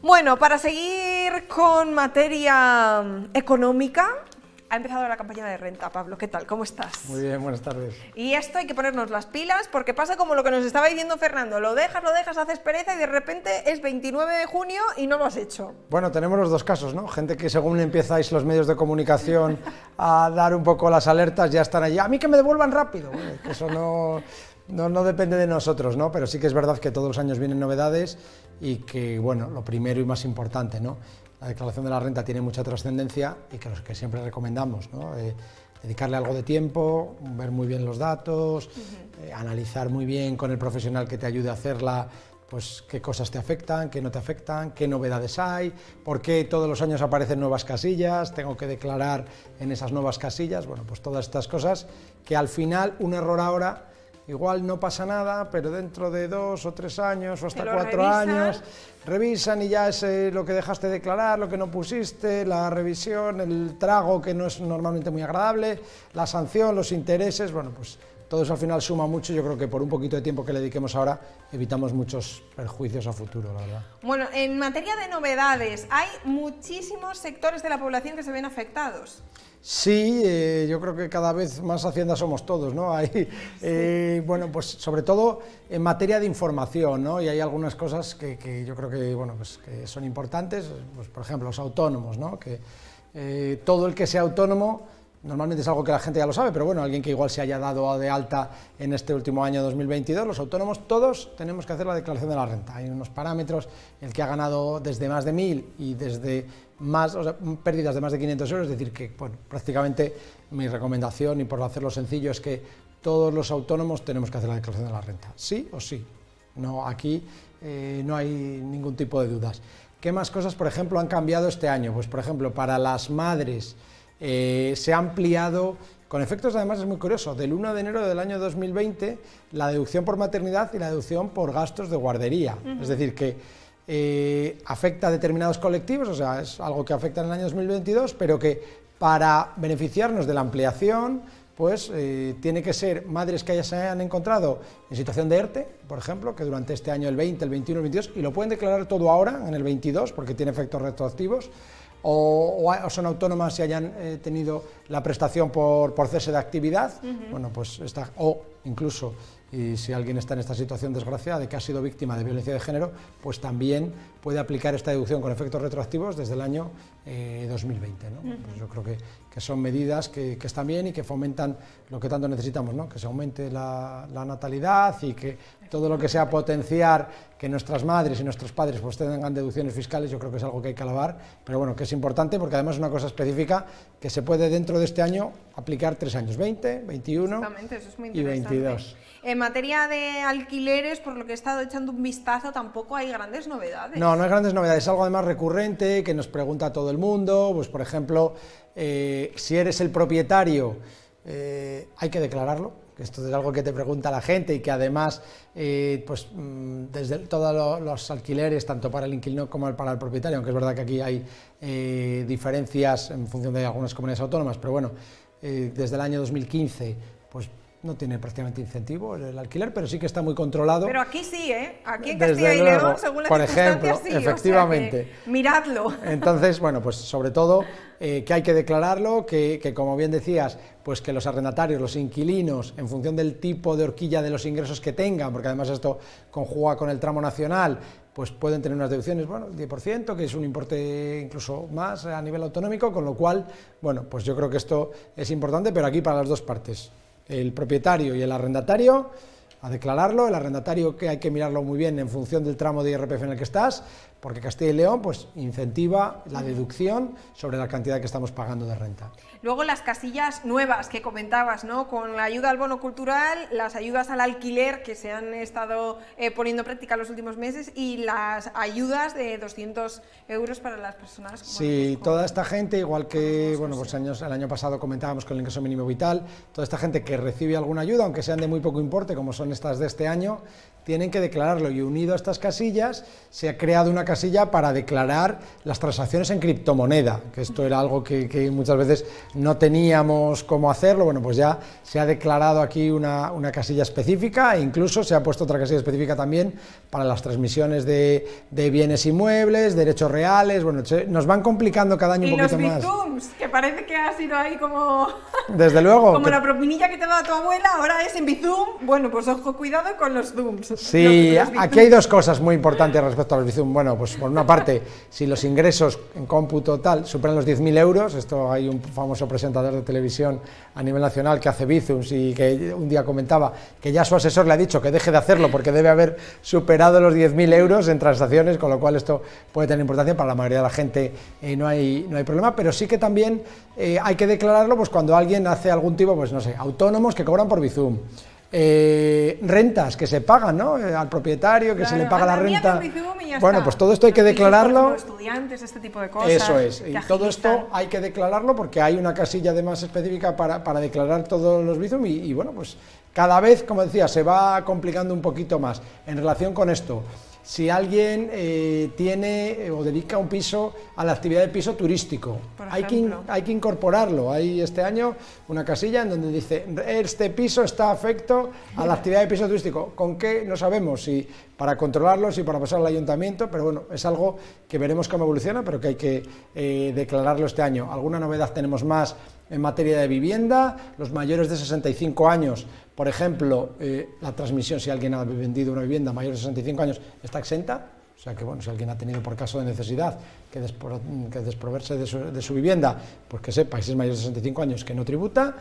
Bueno, para seguir con materia económica, ha empezado la campaña de renta. Pablo, ¿qué tal? ¿Cómo estás? Muy bien, buenas tardes. Y esto hay que ponernos las pilas porque pasa como lo que nos estaba diciendo Fernando, lo dejas, haces pereza y de repente es 29 de junio y no lo has hecho. Bueno, tenemos los dos casos, ¿no? Gente que según empezáis los medios de comunicación a dar un poco las alertas, ya están allí. A mí que me devuelvan rápido. Bueno, que eso no depende de nosotros, ¿no? Pero sí que es verdad que todos los años vienen novedades y que, bueno, lo primero y más importante, ¿no? La declaración de la renta tiene mucha trascendencia y que los que siempre recomendamos, ¿no? Dedicarle algo de tiempo, ver muy bien los datos, analizar muy bien con el profesional que te ayude a hacerla, pues qué cosas te afectan, qué no te afectan, qué novedades hay, por qué todos los años aparecen nuevas casillas, tengo que declarar en esas nuevas casillas, bueno, pues todas estas cosas que al final un error ahora igual no pasa nada, pero dentro de 2 o 3 años o hasta 4 años revisan y ya es lo que dejaste declarar, lo que no pusiste, la revisión, el trago que no es normalmente muy agradable, la sanción, los intereses, bueno, pues todo eso al final suma mucho. Yo creo que por un poquito de tiempo que le dediquemos ahora evitamos muchos perjuicios a futuro, la verdad. Bueno, en materia de novedades, hay muchísimos sectores de la población que se ven afectados. Sí, yo creo que cada vez más Hacienda somos todos, ¿no? Hay, bueno, pues sobre todo en materia de información, ¿no? Y hay algunas cosas que yo creo que, bueno, pues que son importantes, pues por ejemplo los autónomos, ¿no? Que todo el que sea autónomo, normalmente es algo que la gente ya lo sabe, pero bueno, alguien que igual se haya dado de alta en este último año 2022, los autónomos todos tenemos que hacer la declaración de la renta. Hay unos parámetros, el que ha ganado desde más de 1.000 y desde más, o sea, pérdidas de más de 500 euros, es decir que, bueno, prácticamente mi recomendación, y por hacerlo sencillo, es que todos los autónomos tenemos que hacer la declaración de la renta, sí o sí. No, aquí no hay ningún tipo de dudas. ¿Qué más cosas, por ejemplo, han cambiado este año? Pues, por ejemplo, para las madres, se ha ampliado, con efectos además es muy curioso, del 1 de enero del año 2020, la deducción por maternidad y la deducción por gastos de guardería. Es decir, que afecta a determinados colectivos, o sea, es algo que afecta en el año 2022, pero que para beneficiarnos de la ampliación, pues tiene que ser madres que se hayan encontrado en situación de ERTE, por ejemplo, que durante este año, el 20, el 21, el 22, y lo pueden declarar todo ahora, en el 22, porque tiene efectos retroactivos, o son autónomas y hayan tenido la prestación por cese de actividad, bueno, pues está, o incluso, y si alguien está en esta situación desgraciada de que ha sido víctima de violencia de género, pues también puede aplicar esta deducción con efectos retroactivos desde el año 2020, ¿no? Pues yo creo que son medidas que están bien y que fomentan lo que tanto necesitamos, ¿no? Que se aumente la natalidad y que todo lo que sea potenciar que nuestras madres y nuestros padres pues tengan deducciones fiscales, yo creo que es algo que hay que alabar, pero bueno, que es importante porque además es una cosa específica que se puede dentro de este año aplicar 3 años, 20, 21 eso es muy y 22. En materia de alquileres, por lo que he estado echando un vistazo, tampoco hay grandes novedades. No hay grandes novedades, es algo además recurrente que nos pregunta todo el mundo, pues por ejemplo, si eres el propietario, hay que declararlo, que esto es algo que te pregunta la gente y que además, pues desde todos los alquileres, tanto para el inquilino como para el propietario, aunque es verdad que aquí hay diferencias en función de algunas comunidades autónomas, pero bueno, desde el año 2015, pues no tiene prácticamente incentivo el alquiler, pero sí que está muy controlado. Pero aquí sí, ¿eh? Aquí en Castilla y León, según las circunstancias, sí, efectivamente. O sea que, miradlo. Entonces, bueno, pues sobre todo que hay que declararlo, que como bien decías, pues que los arrendatarios, los inquilinos, en función del tipo de horquilla de los ingresos que tengan, porque además esto conjuga con el tramo nacional, pues pueden tener unas deducciones, bueno, 10%, que es un importe incluso más a nivel autonómico, con lo cual, bueno, pues yo creo que esto es importante, pero aquí para las dos partes, el propietario y el arrendatario, a declararlo, el arrendatario que hay que mirarlo muy bien en función del tramo de IRPF en el que estás, porque Castilla y León pues incentiva la deducción sobre la cantidad que estamos pagando de renta. Luego las casillas nuevas que comentabas, ¿no? Con la ayuda al bono cultural, las ayudas al alquiler que se han estado poniendo en práctica los últimos meses y las ayudas de 200 euros para las personas. Sí, pues, toda esta gente, igual que bueno, pues el año pasado comentábamos con el ingreso mínimo vital, toda esta gente que recibe alguna ayuda, aunque sean de muy poco importe, como son son estas de este año, tienen que declararlo, y unido a estas casillas se ha creado una casilla para declarar las transacciones en criptomoneda, que esto era algo que muchas veces no teníamos cómo hacerlo. Bueno, pues ya se ha declarado aquí una casilla específica, e incluso se ha puesto otra casilla específica también para las transmisiones de bienes inmuebles, derechos reales. Bueno, nos van complicando cada año un poquito más. Y los Bizums, que parece que ha sido ahí como... Desde luego. Como la propinilla que te da tu abuela, ahora es en Bizum. Bueno, pues ojo, cuidado con los Zooms. Sí, aquí hay dos cosas muy importantes respecto a los Bizum. Bueno, pues por una parte, si los ingresos en cómputo tal superan los 10.000 euros, esto hay un famoso presentador de televisión a nivel nacional que hace Bizums y que un día comentaba que ya su asesor le ha dicho que deje de hacerlo porque debe haber superado los 10.000 euros en transacciones, con lo cual esto puede tener importancia. Para la mayoría de la gente no hay problema, pero sí que también hay que declararlo pues cuando alguien hace algún tipo, pues no sé, autónomos que cobran por Bizum. Rentas que se pagan, ¿no? Al propietario que se le paga la renta. Bueno, pues todo esto hay que declararlo. Los estudiantes, este tipo de cosas. Eso es. Y todo esto hay que declararlo porque hay una casilla además específica para declarar todos los Bizum y bueno, pues cada vez, como decía, se va complicando un poquito más. En relación con esto, si alguien tiene o dedica un piso a la actividad de piso turístico, hay que incorporarlo. Hay este año una casilla en donde dice, este piso está afecto a la actividad de piso turístico. ¿Con qué? No sabemos, si para controlarlo, si para pasar al ayuntamiento, pero bueno, es algo que veremos cómo evoluciona, pero que hay que declararlo este año. ¿Alguna novedad tenemos más en materia de vivienda? Los mayores de 65 años, por ejemplo, la transmisión, si alguien ha vendido una vivienda mayor de 65 años, está exenta. O sea que, bueno, si alguien ha tenido por caso de necesidad que desproverse de su vivienda, pues que sepa, si es mayor de 65 años, que no tributa.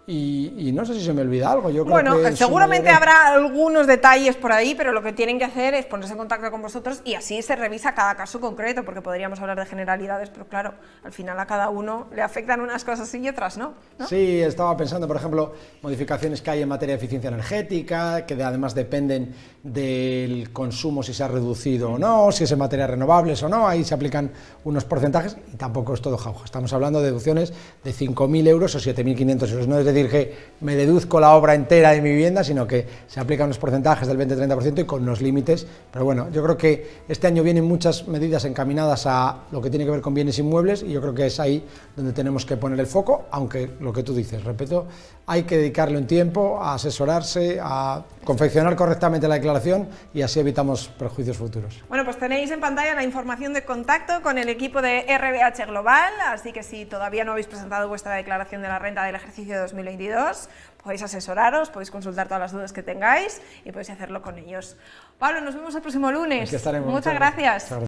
Y no sé si se me olvida algo. Yo creo que seguramente habrá algunos detalles por ahí, pero lo que tienen que hacer es ponerse en contacto con vosotros y así se revisa cada caso concreto, porque podríamos hablar de generalidades, pero claro, al final a cada uno le afectan unas cosas y otras no. Sí, estaba pensando, por ejemplo, modificaciones que hay en materia de eficiencia energética, que además dependen del consumo, si se ha reducido o no, si es en materia de renovables o no, ahí se aplican unos porcentajes y tampoco es todo jauja. Estamos hablando de deducciones de 5.000 euros o 7.500 euros, no es decir que me deduzco la obra entera de mi vivienda, sino que se aplican unos porcentajes del 20-30% y con unos límites. Pero bueno, yo creo que este año vienen muchas medidas encaminadas a lo que tiene que ver con bienes inmuebles y yo creo que es ahí donde tenemos que poner el foco, aunque lo que tú dices, repito, hay que dedicarle un tiempo a asesorarse, a confeccionar correctamente la declaración y así evitamos perjuicios futuros. Bueno, pues tenéis en pantalla la información de contacto con el equipo de RBH Global, así que si todavía no habéis presentado vuestra declaración de la renta del ejercicio 2022, podéis asesoraros, podéis consultar todas las dudas que tengáis y podéis hacerlo con ellos. Pablo, nos vemos el próximo lunes. Aquí estaremos. Muchas gracias.